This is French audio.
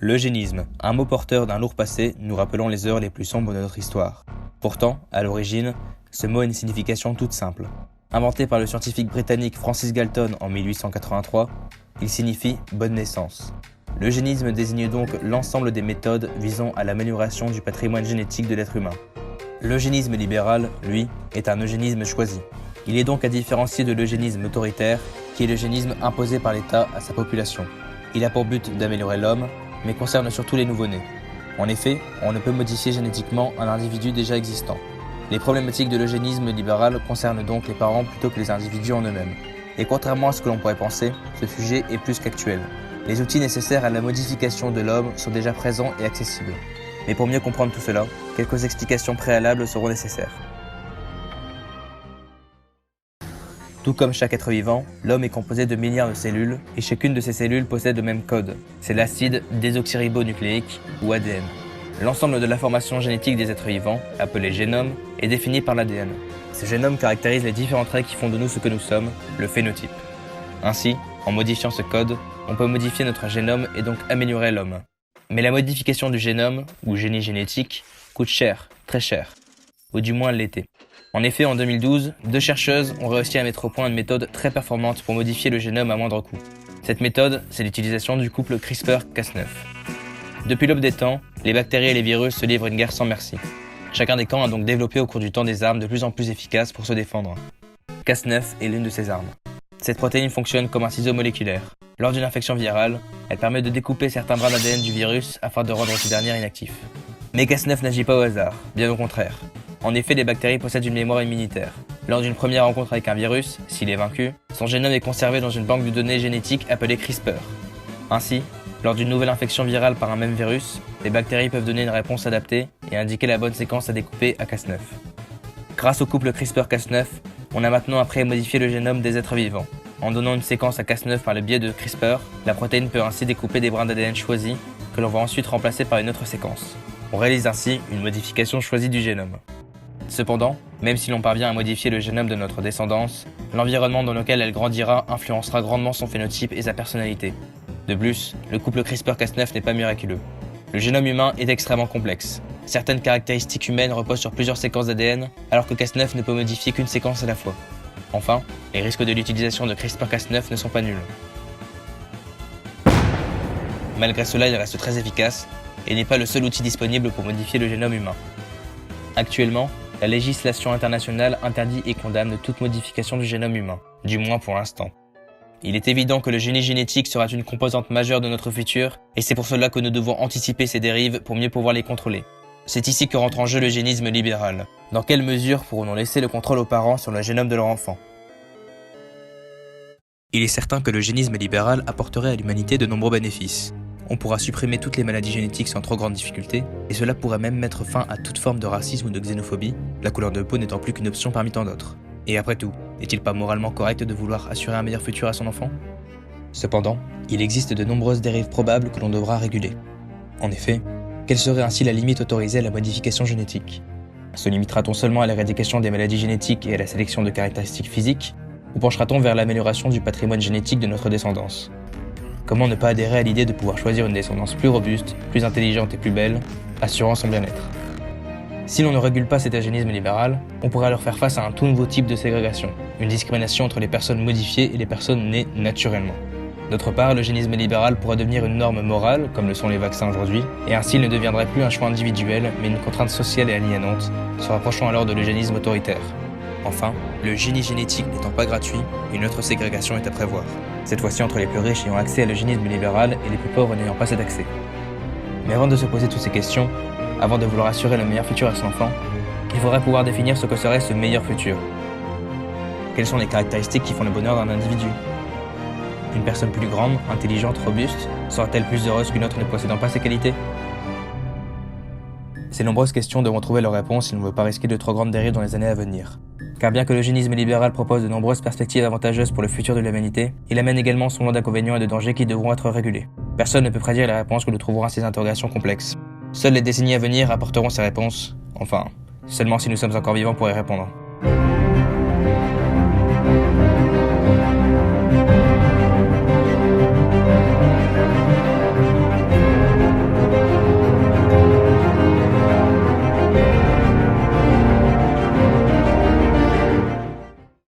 L'eugénisme, un mot porteur d'un lourd passé nous rappelant les heures les plus sombres de notre histoire. Pourtant, à l'origine, ce mot a une signification toute simple. Inventé par le scientifique britannique Francis Galton en 1883, il signifie « bonne naissance ». L'eugénisme désigne donc l'ensemble des méthodes visant à l'amélioration du patrimoine génétique de l'être humain. L'eugénisme libéral, lui, est un eugénisme choisi. Il est donc à différencier de l'eugénisme autoritaire, qui est l'eugénisme imposé par l'État à sa population. Il a pour but d'améliorer l'homme, mais concerne surtout les nouveau-nés. En effet, on ne peut modifier génétiquement un individu déjà existant. Les problématiques de l'eugénisme libéral concernent donc les parents plutôt que les individus en eux-mêmes. Et contrairement à ce que l'on pourrait penser, ce sujet est plus qu'actuel. Les outils nécessaires à la modification de l'homme sont déjà présents et accessibles. Mais pour mieux comprendre tout cela, quelques explications préalables seront nécessaires. Tout comme chaque être vivant, l'homme est composé de milliards de cellules et chacune de ces cellules possède le même code. C'est l'acide désoxyribonucléique ou ADN. L'ensemble de l'information génétique des êtres vivants, appelé génome, est défini par l'ADN. Ce génome caractérise les différents traits qui font de nous ce que nous sommes, le phénotype. Ainsi, en modifiant ce code, on peut modifier notre génome et donc améliorer l'homme. Mais la modification du génome, ou génie génétique, coûte cher, très cher. Ou du moins l'était. En effet, en 2012, 2 chercheuses ont réussi à mettre au point une méthode très performante pour modifier le génome à moindre coût. Cette méthode, c'est l'utilisation du couple CRISPR-Cas9. Depuis l'aube des temps, les bactéries et les virus se livrent une guerre sans merci. Chacun des camps a donc développé au cours du temps des armes de plus en plus efficaces pour se défendre. Cas9 est l'une de ces armes. Cette protéine fonctionne comme un ciseau moléculaire. Lors d'une infection virale, elle permet de découper certains brins d'ADN du virus afin de rendre ce dernier inactif. Mais Cas9 n'agit pas au hasard, bien au contraire. En effet, les bactéries possèdent une mémoire immunitaire. Lors d'une première rencontre avec un virus, s'il est vaincu, son génome est conservé dans une banque de données génétiques appelée CRISPR. Ainsi, lors d'une nouvelle infection virale par un même virus, les bactéries peuvent donner une réponse adaptée et indiquer la bonne séquence à découper à Cas9. Grâce au couple CRISPR-Cas9, on a maintenant appris à modifier le génome des êtres vivants. En donnant une séquence à Cas9 par le biais de CRISPR, la protéine peut ainsi découper des brins d'ADN choisis que l'on va ensuite remplacer par une autre séquence. On réalise ainsi une modification choisie du génome. Cependant, même si l'on parvient à modifier le génome de notre descendance, l'environnement dans lequel elle grandira influencera grandement son phénotype et sa personnalité. De plus, le couple CRISPR-Cas9 n'est pas miraculeux. Le génome humain est extrêmement complexe. Certaines caractéristiques humaines reposent sur plusieurs séquences d'ADN, alors que Cas9 ne peut modifier qu'une séquence à la fois. Enfin, les risques de l'utilisation de CRISPR-Cas9 ne sont pas nuls. Malgré cela, il reste très efficace et n'est pas le seul outil disponible pour modifier le génome humain. Actuellement, la législation internationale interdit et condamne toute modification du génome humain, du moins pour l'instant. Il est évident que le génie génétique sera une composante majeure de notre futur, et c'est pour cela que nous devons anticiper ces dérives pour mieux pouvoir les contrôler. C'est ici que rentre en jeu l'eugénisme libéral. Dans quelle mesure pourrons-nous laisser le contrôle aux parents sur le génome de leur enfant ? Il est certain que l'eugénisme libéral apporterait à l'humanité de nombreux bénéfices. On pourra supprimer toutes les maladies génétiques sans trop grande difficulté, et cela pourrait même mettre fin à toute forme de racisme ou de xénophobie, la couleur de peau n'étant plus qu'une option parmi tant d'autres. Et après tout, n'est-il pas moralement correct de vouloir assurer un meilleur futur à son enfant ? Cependant, il existe de nombreuses dérives probables que l'on devra réguler. En effet, quelle serait ainsi la limite autorisée à la modification génétique ? Se limitera-t-on seulement à l'éradication des maladies génétiques et à la sélection de caractéristiques physiques, ou penchera-t-on vers l'amélioration du patrimoine génétique de notre descendance ? Comment ne pas adhérer à l'idée de pouvoir choisir une descendance plus robuste, plus intelligente et plus belle, assurant son bien-être ? Si l'on ne régule pas cet eugénisme libéral, on pourrait alors faire face à un tout nouveau type de ségrégation, une discrimination entre les personnes modifiées et les personnes nées naturellement. D'autre part, l'eugénisme libéral pourrait devenir une norme morale, comme le sont les vaccins aujourd'hui, et ainsi il ne deviendrait plus un choix individuel, mais une contrainte sociale et aliénante, se rapprochant alors de l'eugénisme autoritaire. Enfin, le génie génétique n'étant pas gratuit, une autre ségrégation est à prévoir. Cette fois-ci entre les plus riches ayant accès à l'eugénisme libéral et les plus pauvres n'ayant pas cet accès. Mais avant de se poser toutes ces questions, avant de vouloir assurer le meilleur futur à son enfant, il faudrait pouvoir définir ce que serait ce meilleur futur. Quelles sont les caractéristiques qui font le bonheur d'un individu ? Une personne plus grande, intelligente, robuste, sera-t-elle plus heureuse qu'une autre ne possédant pas ces qualités ? Ces nombreuses questions devront trouver leur réponse si l'on ne veut pas risquer de trop grandes dérives dans les années à venir. Car bien que l'eugénisme libéral propose de nombreuses perspectives avantageuses pour le futur de l'humanité, il amène également son lot d'inconvénients et de dangers qui devront être régulés. Personne ne peut prédire les réponses que nous trouverons à ces interrogations complexes. Seules les décennies à venir apporteront ces réponses, enfin, seulement si nous sommes encore vivants pour y répondre.